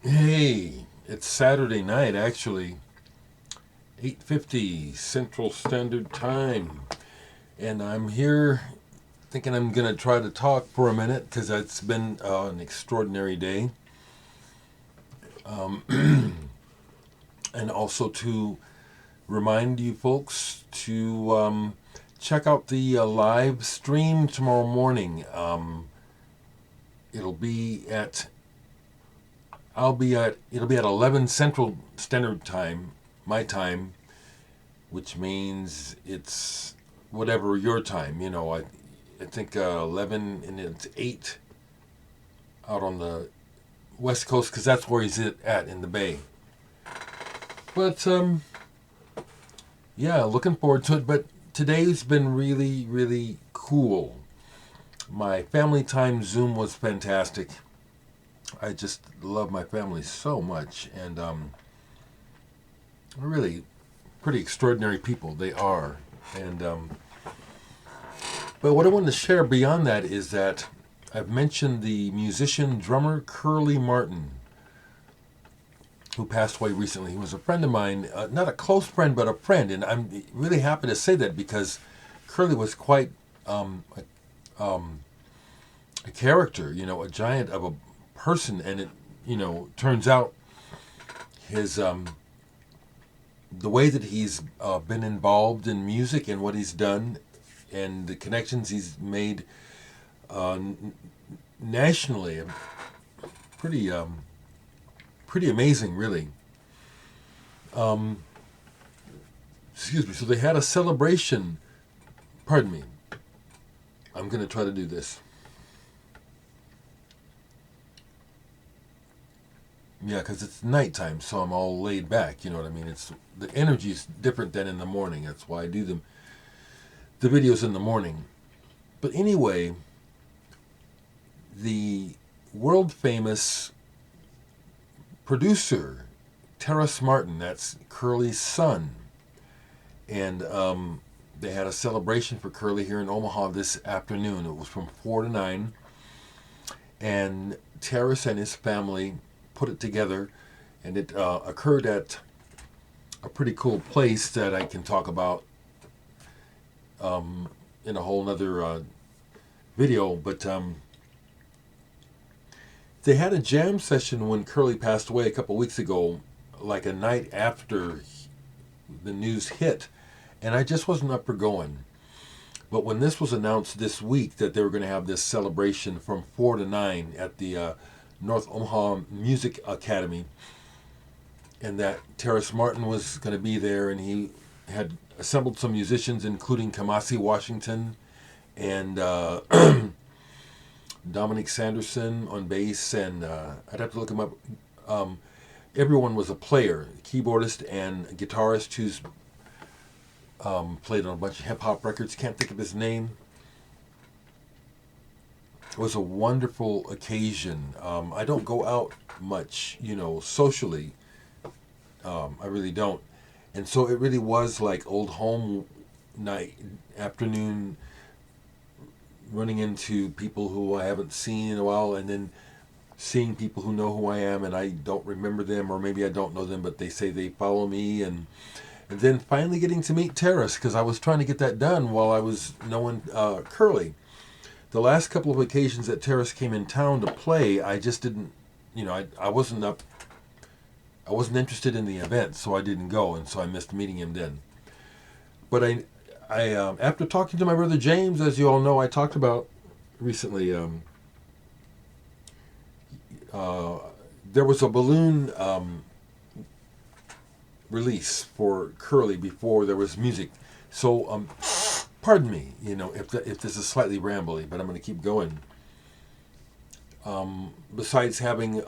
Hey, it's Saturday night actually, 8:50 Central Standard Time, and I'm here thinking I'm going to try to talk for a minute cuz it's been an extraordinary day. Um, and also to remind you folks to check out the live stream tomorrow morning. It'll be at it'll be at 11 Central Standard Time, my time, which means it's whatever your time. I think 11 and it's 8 out on the West Coast because that's where he's at in the Bay. But yeah, looking forward to it. But today's been really, really cool. My family time Zoom was fantastic. I just love my family so much, and really pretty extraordinary people they are. And but what I wanted to share beyond that is that I've mentioned the musician drummer Curly Martin, who passed away recently. He was a friend of mine, not a close friend, but a friend. And I'm really happy to say that because Curly was quite a character, a giant of a person. And it, turns out his the way that he's been involved in music and what he's done and the connections he's made uh, nationally, pretty pretty amazing, really. Um, Excuse me. So they had a celebration. Pardon me. I'm going to try to do this. Yeah, because it's nighttime, so I'm all laid back. You know what I mean? It's the energy's different than in the morning. That's why I do the videos in the morning. But anyway, the world famous producer Terrace Martin, that's Curly's son, and they had a celebration for Curly here in Omaha this afternoon. It was from 4 to 9, and Terrace and his family put it together, and it occurred at a pretty cool place that I can talk about in a whole nother video. But they had a jam session when Curly passed away a couple weeks ago, like a night after the news hit, and I just wasn't up for going. But when this was announced this week that they were going to have this celebration from 4 to 9 at the North Omaha Music Academy, and that Terrace Martin was going to be there, and he had assembled some musicians, including Kamasi Washington and Dominic Sanderson on bass, and I'd have to look him up. Um, Everyone was a player, keyboardist and guitarist who's played on a bunch of hip hop records. Can't think of his name. It was a wonderful occasion. I don't go out much, socially. I really don't. And so it really was like old home night, afternoon, running into people who I haven't seen in a while, and then seeing people who know who I am and I don't remember them, or maybe I don't know them, but they say they follow me, and then finally getting to meet Terrace because I was trying to get that done while I was knowing Curly. The last couple of occasions that Terrace came in town to play, I just didn't, I wasn't up, I wasn't interested in the event, so I didn't go, and so I missed meeting him then. But after talking to my brother James, as you all know, I talked about recently. Uh, there was a balloon release for Curly before there was music. So, pardon me, if this is slightly rambly, but I'm going to keep going. Besides having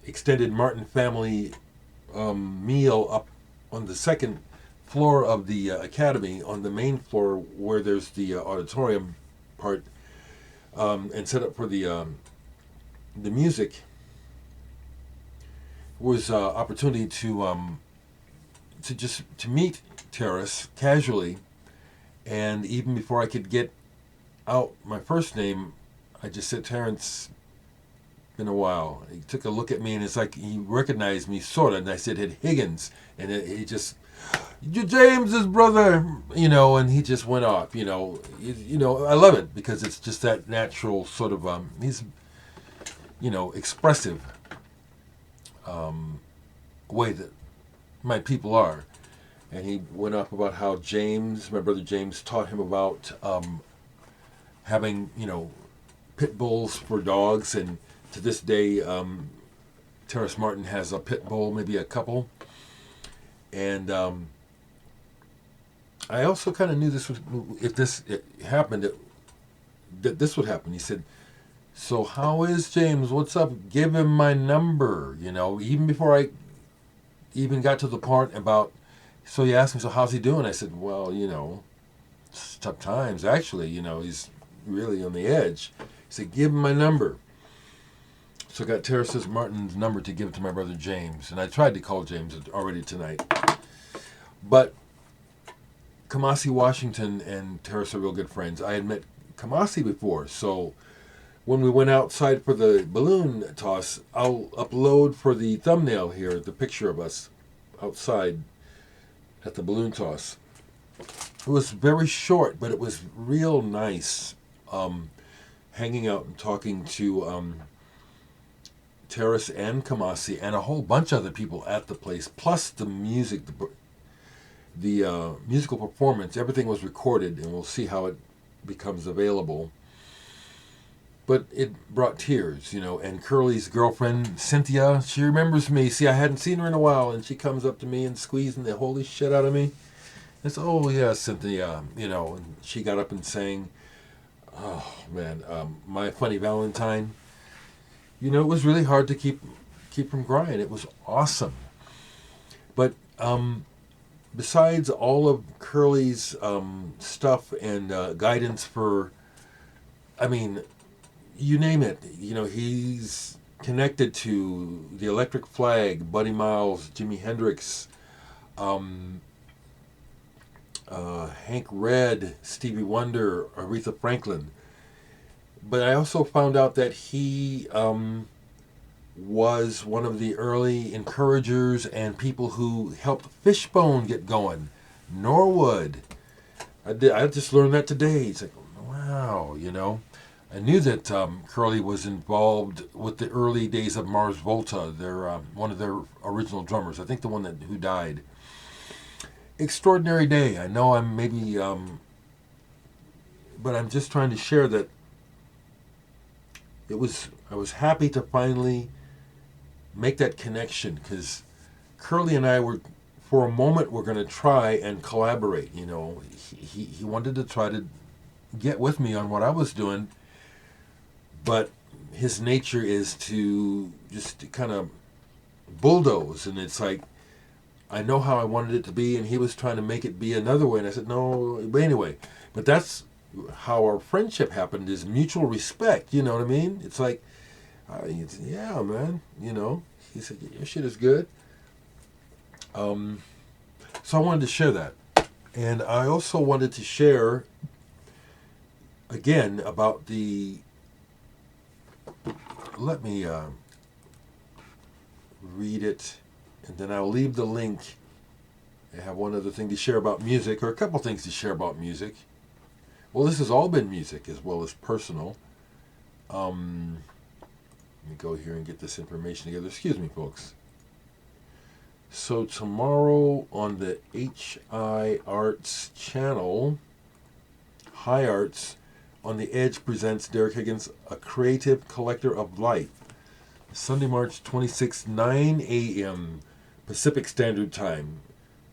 extended Martin family meal up on the second floor of the academy, on the main floor where there's the auditorium part, and set up for the music, was opportunity to meet Terrace casually, and even before I could get out my first name, I just said, Terrence, been a while. He took a look at me, and it's like he recognized me, sort of. And I said, Higgins. And he just, "You're James's brother," and he just went off, I love it because it's just that natural sort of, he's, expressive way that my people are. And he went off about how my brother James, taught him about having, pit bulls for dogs. And to this day, Terrace Martin has a pit bull, maybe a couple. And I also kind of knew it happened, that this would happen. He said, "So how is James? What's up? Give him my number." Even before I even got to the part about, so he asked me, "So how's he doing?" I said, "Well, it's tough times, actually. He's really on the edge." He said, "Give him my number." So I got Terrace Martin's number to give to my brother James. And I tried to call James already tonight. But Kamasi Washington and Terrace are real good friends. I had met Kamasi before. So when we went outside for the balloon toss, I'll upload for the thumbnail here the picture of us outside at the balloon toss. It was very short, but it was real nice, hanging out and talking to Terrace and Kamasi and a whole bunch of other people at the place, plus the music, the musical performance. Everything was recorded, and we'll see how it becomes available. But it brought tears, and Curly's girlfriend, Cynthia, she remembers me. See, I hadn't seen her in a while, and she comes up to me and squeezing the holy shit out of me. And said, "Oh, yeah, Cynthia," and she got up and sang, oh, man, My Funny Valentine. It was really hard to keep from crying. It was awesome. But besides all of Curly's stuff and guidance for, you name it, he's connected to the Electric Flag, Buddy Miles, Jimi Hendrix, Hank Red, Stevie Wonder, Aretha Franklin. But I also found out that he was one of the early encouragers and people who helped Fishbone get going. Norwood. I just learned that today. It's like, wow, I knew that Curly was involved with the early days of Mars Volta. They're one of their original drummers. I think the one who died. Extraordinary day. I know I'm maybe, but I'm just trying to share that I was happy to finally make that connection, because Curly and I were, for a moment, we're going to try and collaborate. He wanted to try to get with me on what I was doing, but his nature is to just kind of bulldoze, and it's like, I know how I wanted it to be, and he was trying to make it be another way, and I said, no, but anyway, but that's how our friendship happened, is mutual respect, you know what I mean? It's like, yeah, man, he said, your shit is good. So I wanted to share that. And I also wanted to share, again, about let me read it, and then I'll leave the link. I have one other thing to share about music, or a couple things to share about music. Well, this has all been music as well as personal. Let me go here and get this information together. Excuse me, folks. So tomorrow on the HI Arts channel, High Arts, On the Edge presents Dereck Higgins, A Creative Collector of Life. Sunday, March 26th, 9 a.m. Pacific Standard Time.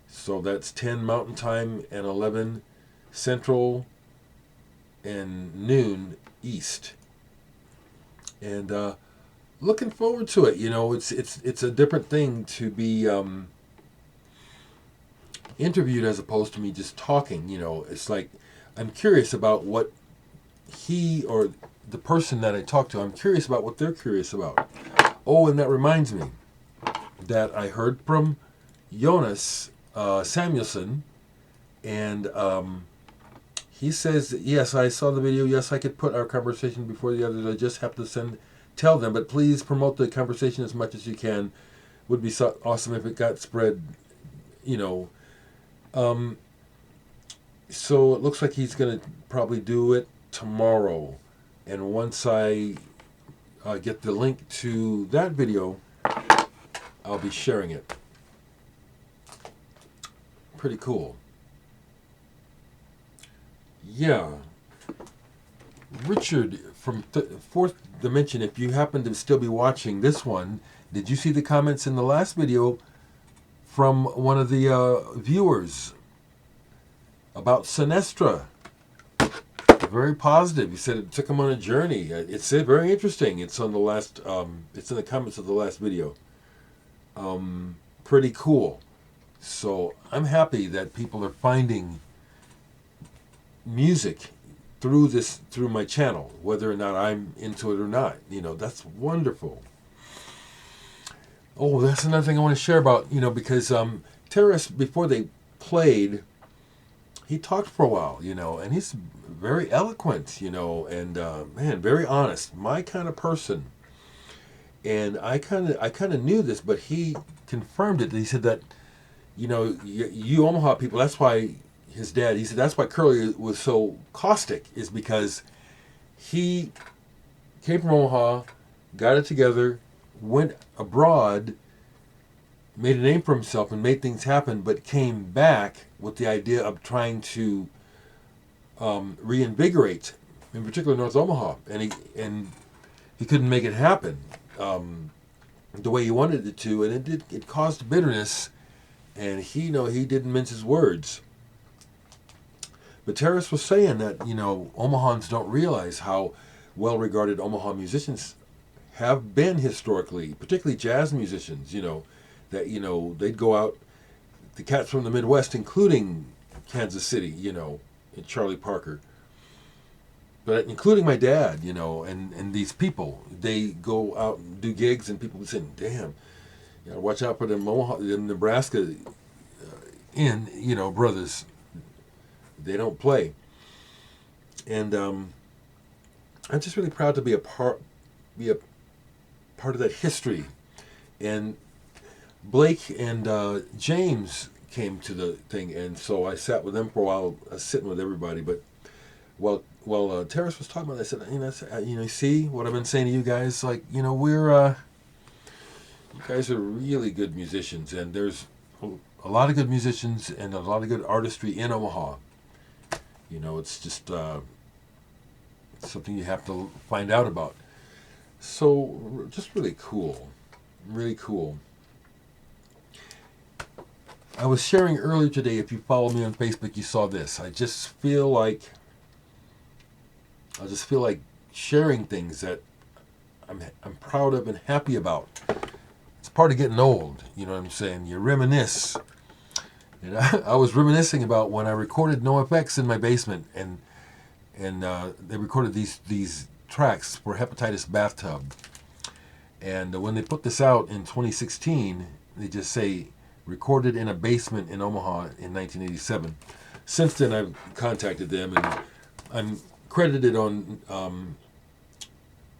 So that's 10 Mountain Time and 11 Central and noon East. And looking forward to it. It's a different thing to be interviewed as opposed to me just talking. It's like I'm curious about what he or the person that I talk to, I'm curious about what they're curious about. Oh, and that reminds me that I heard from Jonas Samuelson, and he says, yes, I saw the video. Yes, I could put our conversation before the others. I just have to send tell them, but please promote the conversation as much as you can. Would be so awesome if it got spread, you know. So it looks like he's going to probably do it tomorrow. And once I get the link to that video, I'll be sharing it. Pretty cool. Yeah. Richard from Fourth Dimension, if you happen to still be watching this one, did you see the comments in the last video from one of the viewers about Sinestra? Very positive. He said it took him on a journey. It's very interesting. It's on the last. It's in the comments of the last video. Pretty cool. So I'm happy that people are finding music through my channel, whether or not I'm into it or not. That's wonderful. Oh, that's another thing I want to share about. Because Terrace, before they played, he talked for a while. And he's very eloquent. And man, very honest. My kind of person. And I kind of knew this, but he confirmed it. He said that, you Omaha people, that's why his dad, he said that's why Curly was so caustic, is because he came from Omaha, got it together, went abroad, made a name for himself and made things happen, but came back with the idea of trying to reinvigorate, in particular North Omaha, and he couldn't make it happen the way he wanted it to, and it caused bitterness, and he didn't mince his words. But Terrace was saying that, Omahans don't realize how well-regarded Omaha musicians have been historically, particularly jazz musicians, that, they'd go out, the cats from the Midwest, including Kansas City, and Charlie Parker, but including my dad, and these people, they go out and do gigs, and people would say, damn, watch out for them Omaha, them Nebraska, brothers. They don't play. And I'm just really proud to be a part of that history. And Blake and James came to the thing, and so I sat with them for a while, sitting with everybody. But while Terrace was talking about it, I said, see what I've been saying to you guys? Like, we're you guys are really good musicians, and there's a lot of good musicians and a lot of good artistry in Omaha. It's just something you have to find out about. So, just really cool. Really cool. I was sharing earlier today, if you follow me on Facebook, you saw this. I just feel like sharing things that I'm proud of and happy about. It's part of getting old, you know what I'm saying? You reminisce. And I was reminiscing about when I recorded NoFX in my basement, and they recorded these tracks for Hepatitis Bathtub. And when they put this out in 2016, they just say, recorded in a basement in Omaha in 1987. Since then, I've contacted them, and I'm credited on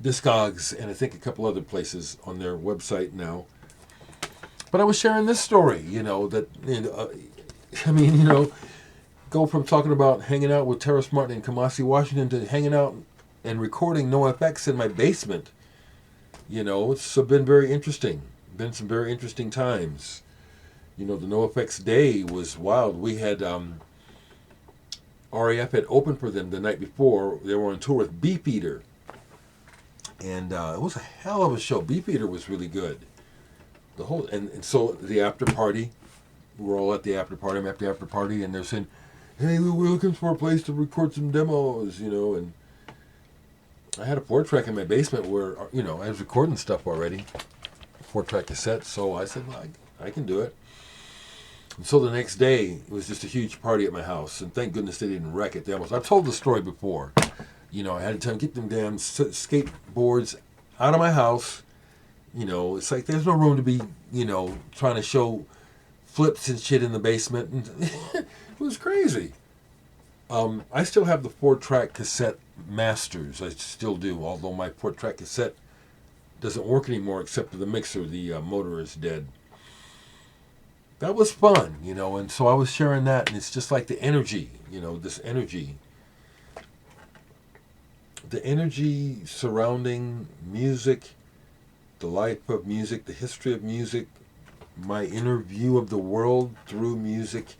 Discogs and I think a couple other places on their website now. But I was sharing this story, go from talking about hanging out with Terrace Martin in Kamasi, Washington, to hanging out and recording NoFX in my basement. It's been very interesting. Been some very interesting times. The NoFX day was wild. We had RAF had opened for them the night before. They were on tour with Beefeater. And it was a hell of a show. Beefeater was really good. The whole and so the after party, we're all at the after party. I'm at the after party, and they're saying, "Hey, we're looking for a place to record some demos," And I had a 4-track in my basement where I was recording stuff already, 4-track cassette. So I said, well, I can do it. And so the next day, it was just a huge party at my house, and thank goodness they didn't wreck it. I've told the story before. I had to tell them, get them damn skateboards out of my house. It's like there's no room to be, trying to show flips and shit in the basement. And it was crazy. I still have the 4-track cassette masters. I still do, although my 4-track cassette doesn't work anymore except for the mixer. The motor is dead. That was fun, and so I was sharing that, and it's just like the energy, this energy. The energy surrounding music, the life of music, the history of music, my inner view of the world through music,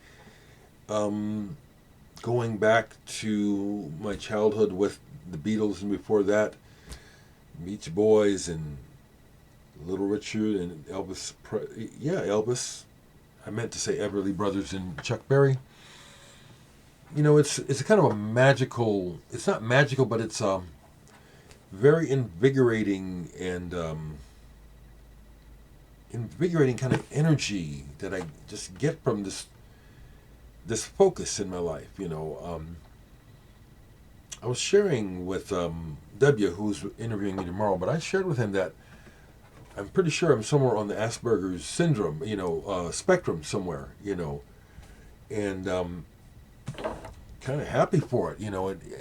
going back to my childhood with the Beatles and before that, Beach Boys and Little Richard and Elvis. Elvis. I meant to say Everly Brothers and Chuck Berry. It's a kind of a magical. It's not magical, but it's very invigorating and invigorating kind of energy that I just get from this focus in my life. I was sharing with W, who's interviewing me tomorrow, but I shared with him that I'm pretty sure I'm somewhere on the Asperger's syndrome, spectrum somewhere, and kind of happy for it,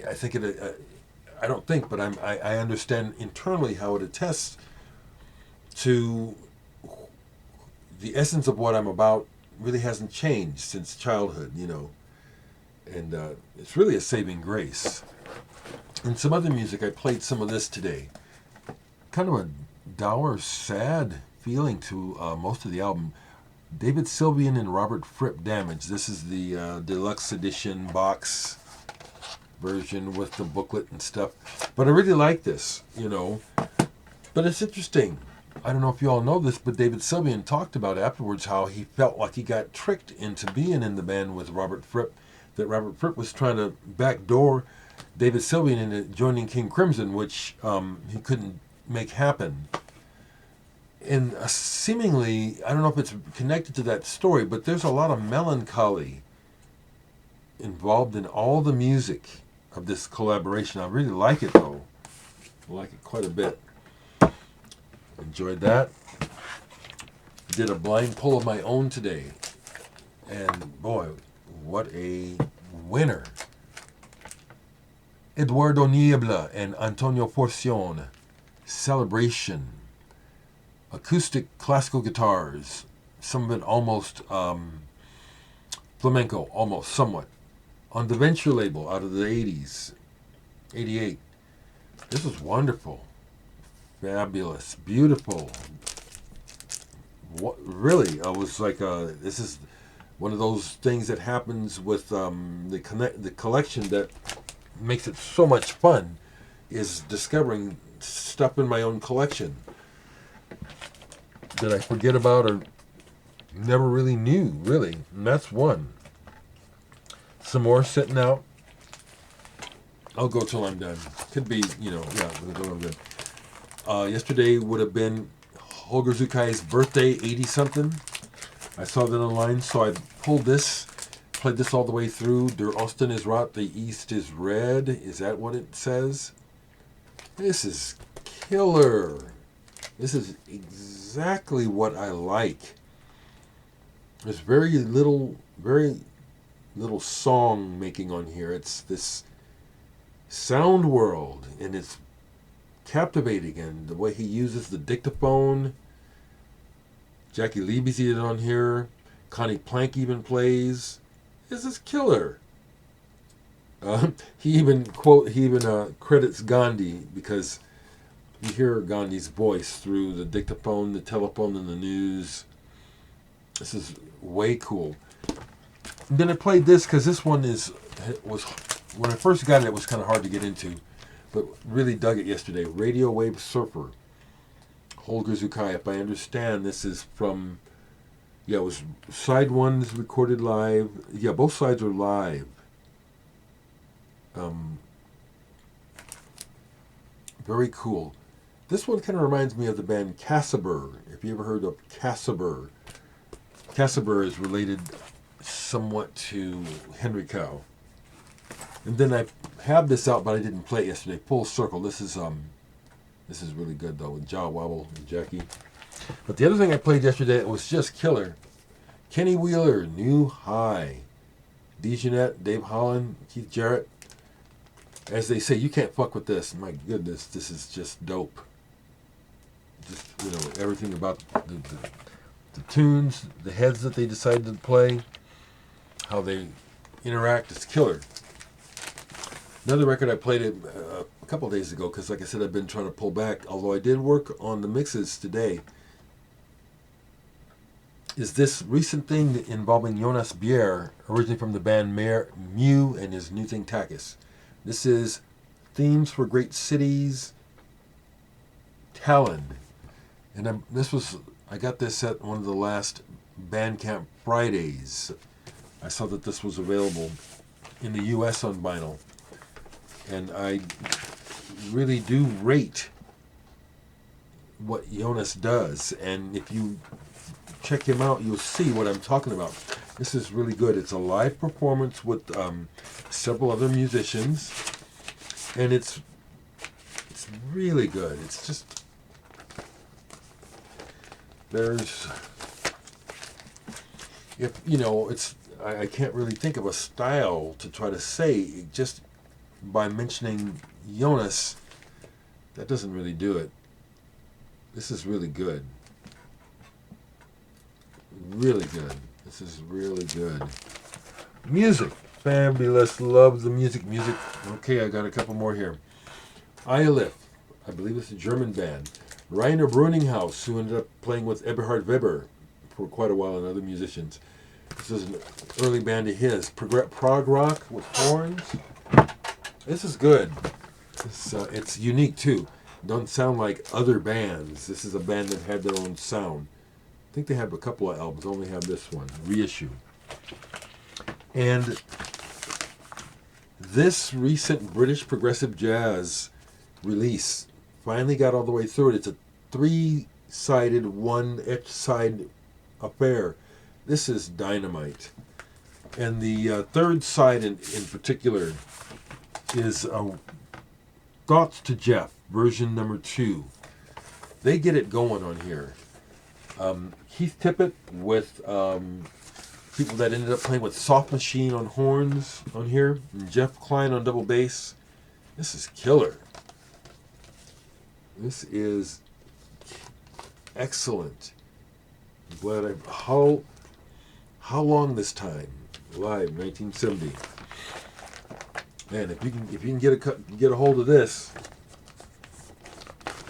I think I don't think, but I understand internally how it attests to the essence of what I'm about. Really hasn't changed since childhood, and it's really a saving grace. And some other music, I played some of this today. Kind of a dour, sad feeling to most of the album. David Sylvian and Robert Fripp, Damage. This is the deluxe edition box version with the booklet and stuff. But I really like this, But it's interesting. I don't know if you all know this, but David Sylvian talked about afterwards how he felt like he got tricked into being in the band with Robert Fripp, that Robert Fripp was trying to backdoor David Sylvian into joining King Crimson, which he couldn't make happen. And seemingly, I don't know if it's connected to that story, but there's a lot of melancholy involved in all the music of this collaboration. I really like it, though. I like it quite a bit. Enjoyed that. Did a blind pull of my own today. And boy, what a winner. Eduardo Niebla and Antonio Forcione. Celebration. Acoustic classical guitars. Some of it almost flamenco, almost, somewhat. On the Venture label out of the 80s. 88. This was wonderful. Fabulous. Beautiful. Really, I was like, this is one of those things that happens with the collection that makes it so much fun, is discovering stuff in my own collection that I forget about or never really knew, really. And that's one. Some more sitting out. I'll go till I'm done. Could be, we'll go till I'm done. Yesterday would have been Holger Zukai's birthday, 80-something. I saw that online, so I pulled this, played this all the way through. Der Osten ist rot, the East is red. Is that what it says? This is killer. This is exactly what I like. There's very little song making on here. It's this sound world, and it's captivating, and the way he uses the dictaphone. Jackie Leeby's did it on here. Connie Plank even plays. This is killer. He even credits Gandhi, because you hear Gandhi's voice through the dictaphone, the telephone, and the news. This is way cool. And then I played this because this one was when I first got it, it was kind of hard to get into, but really dug it yesterday. Radio Wave Surfer, Holger Zukai. If I understand, this is from, it was side one is recorded live. Yeah, both sides are live. Very cool. This one kind of reminds me of the band Cassaber. If you ever heard of Cassaber. Cassaber is related somewhat to Henry Cow. And then I have this out, but I didn't play it yesterday. Full Circle. This is really good though, with Jaw Wobble and Jackie. But the other thing I played yesterday that was just killer. Kenny Wheeler, New High. DeJohnette, Dave Holland, Keith Jarrett. As they say, you can't fuck with this. My goodness, this is just dope. just everything about the tunes, the heads that they decided to play, how they interact. It's killer. Another record I played a couple of days ago because, like I said, I've been trying to pull back. Although I did work on the mixes today. Is this recent thing involving Jonas Bjerre, originally from the band Mew and his new thing Takis. This is Themes for Great Cities, Talon. And I got this at one of the last Bandcamp Fridays. I saw that this was available in the U.S. on vinyl. And I really do rate what Jonas does. And if you check him out, you'll see what I'm talking about. This is really good. It's a live performance with several other musicians, and it's really good. It's just I can't really think of a style to try to say just by mentioning Jonas. That doesn't really do it. This is really good. Really good. This is really good. Music. Fabulous. Love the music. Okay, I got a couple more here. Eilif. I believe it's a German band. Rainer Bruninghaus, who ended up playing with Eberhard Weber for quite a while and other musicians. This is an early band of his. Prog rock with horns. This is good. It's unique too. Don't sound like other bands. This is a band that had their own sound. I think they have a couple of albums. Only have this one, Reissue. And this recent British progressive jazz release finally got all the way through it. It's a 3-sided, one each side affair. This is dynamite. And the third side in particular is Thoughts to Jeff, version number 2. They get it going on here. Keith Tippett with people that ended up playing with Soft Machine on horns on here, and Jeff Klein on double bass. This is killer. This is excellent. I'm glad how long this time? Live, 1970. Man, if you can get a hold of this,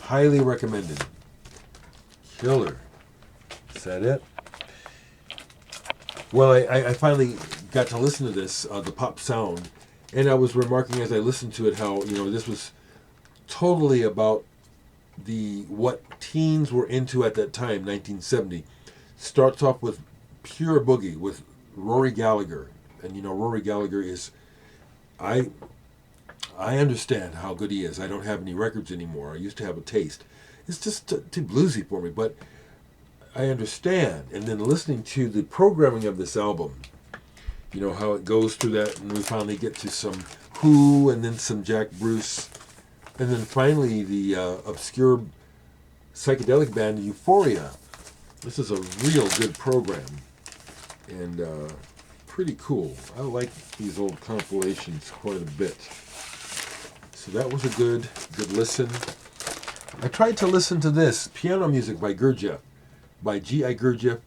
highly recommended. Killer. Is that it? Well, I finally got to listen to this, the pop sound, and I was remarking as I listened to it how this was totally about what teens were into at that time, 1970. Starts off with pure boogie with Rory Gallagher, and Rory Gallagher is, I understand how good he is. I don't have any records anymore. I used to have a taste. It's just too bluesy for me, but I understand. And then listening to the programming of this album, how it goes through that, and we finally get to some Who, and then some Jack Bruce, and then finally the obscure psychedelic band Euphoria. This is a real good program, and pretty cool. I like these old compilations quite a bit. So that was a good listen. I tried to listen to this piano music by Gurdjieff, by G.I. Gurdjieff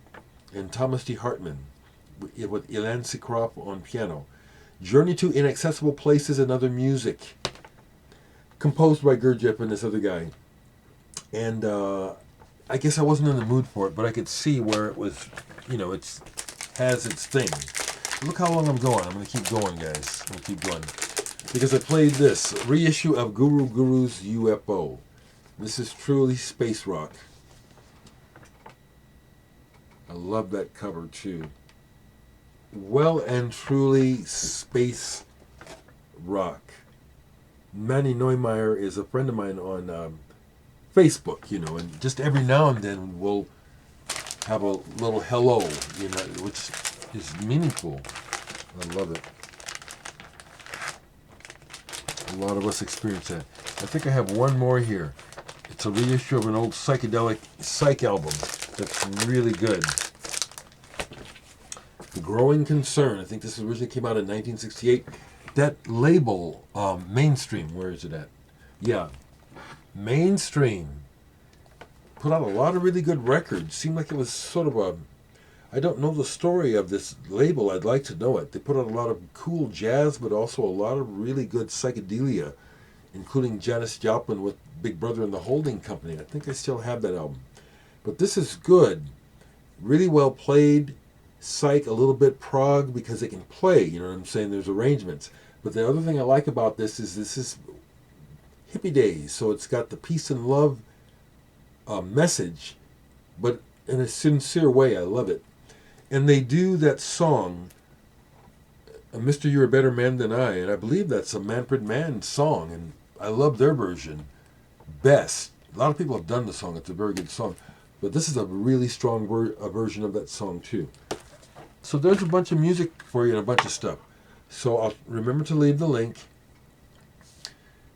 and Thomas D. Hartman, with Ilan Sikrov on piano. Journey to Inaccessible Places and Other Music, composed by Gurdjieff and this other guy. And I guess I wasn't in the mood for it, but I could see where it was, it has its thing. Look how long I'm going. I'm going to keep going, guys. I'm going to keep going. Because I played this reissue of Guru Guru's UFO. This is truly space rock. I love that cover, too. Well and truly space rock. Manny Neumeier is a friend of mine on Facebook, and just every now and then we'll have a little hello, which is meaningful. I love it. A lot of us experience that. I think I have one more here. It's a reissue of an old psychedelic psych album that's really good. The Growing Concern. I think this originally came out in 1968. That label, Mainstream, where is it at? Yeah, Mainstream. put out a lot of really good records. Seemed like it was sort of a, I don't know the story of this label. I'd like to know it. They put out a lot of cool jazz, but also a lot of really good psychedelia, including Janis Joplin with Big Brother and the Holding Company. I think I still have that album. But this is good. Really well played. Psych, a little bit prog because it can play, you know what I'm saying? There's arrangements. But the other thing I like about this is hippie days. So it's got the peace and love message, but in a sincere way. I love it. And they do that song, Mr. You're a Better Man Than I, and I believe that's a Manfred Mann song, and I love their version best. A lot of people have done the song. It's a very good song. But this is a really strong version of that song, too. So there's a bunch of music for you and a bunch of stuff. So I'll remember to leave the link.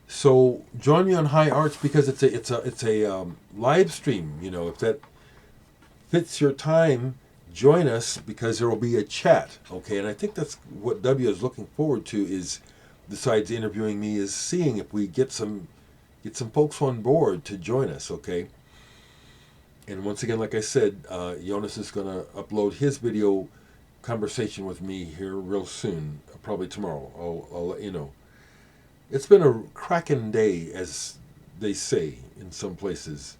So join me on High Arts because it's a live stream. You know, if that fits your time, join us because there will be a chat. Okay, and I think that's what W is looking forward to. Is besides interviewing me, is seeing if we get some folks on board to join us. Okay. And once again, like I said, Jonas is going to upload his video conversation with me here real soon, probably tomorrow. I'll let you know. It's been a cracking day, as they say in some places.